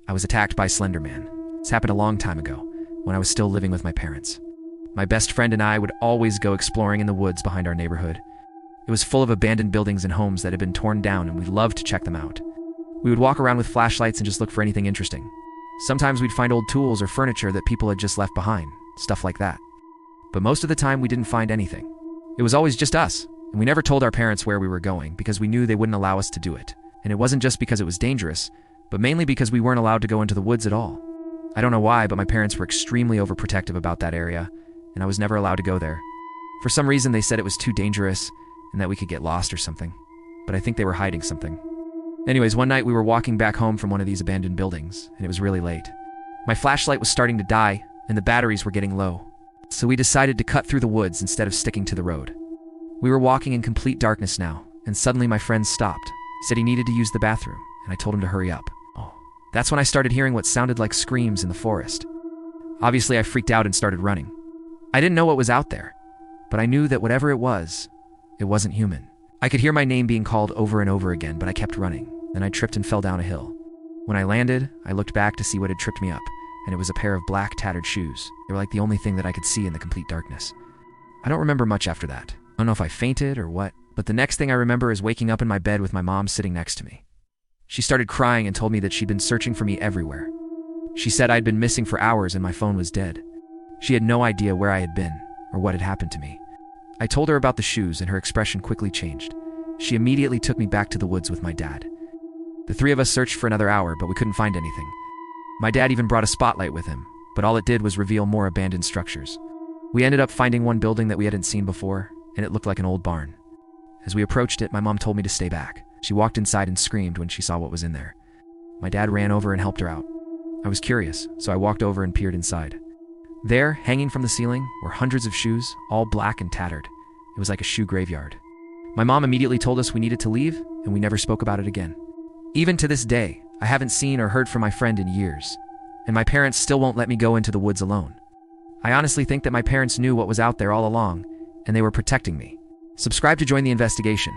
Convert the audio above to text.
I was attacked by Slenderman. This happened a long time ago, when I was still living with my parents. My best friend and I would always go exploring in the woods behind our neighborhood. It was full of abandoned buildings and homes that had been torn down, and we loved to check them out. We would walk around with flashlights and just look for anything interesting. Sometimes we'd find old tools or furniture that people had just left behind, stuff like that. But most of the time we didn't find anything. It was always just us, and we never told our parents where we were going because we knew they wouldn't allow us to do it. And it wasn't just because it was dangerous, but mainly because we weren't allowed to go into the woods at all. I don't know why, but my parents were extremely overprotective about that area, and I was never allowed to go there. For some reason, they said it was too dangerous and that we could get lost or something. But I think they were hiding something. Anyways, one night we were walking back home from one of these abandoned buildings, and it was really late. My flashlight was starting to die, and the batteries were getting low. So we decided to cut through the woods instead of sticking to the road. We were walking in complete darkness now, and suddenly my friend stopped. He said he needed to use the bathroom, and I told him to hurry up. That's when I started hearing what sounded like screams in the forest. Obviously, I freaked out and started running. I didn't know what was out there, but I knew that whatever it wasn't human. I could hear my name being called over and over again, but I kept running. Then I tripped and fell down a hill. When I landed, I looked back to see what had tripped me up, and it was a pair of black, tattered shoes. They were like the only thing that I could see in the complete darkness. I don't remember much after that. I don't know if I fainted or what, but the next thing I remember is waking up in my bed with my mom sitting next to me. She started crying and told me that she'd been searching for me everywhere. She said I'd been missing for hours and my phone was dead. She had no idea where I had been or what had happened to me. I told her about the shoes and her expression quickly changed. She immediately took me back to the woods with my dad. The three of us searched for another hour, but we couldn't find anything. My dad even brought a spotlight with him, but all it did was reveal more abandoned structures. We ended up finding one building that we hadn't seen before, and it looked like an old barn. As we approached it, my mom told me to stay back. She walked inside and screamed when she saw what was in there. My dad ran over and helped her out. I was curious, so I walked over and peered inside. There, hanging from the ceiling, were hundreds of shoes, all black and tattered. It was like a shoe graveyard. My mom immediately told us we needed to leave, and we never spoke about it again. Even to this day, I haven't seen or heard from my friend in years, and my parents still won't let me go into the woods alone. I honestly think that my parents knew what was out there all along, and they were protecting me. Subscribe to join the investigation.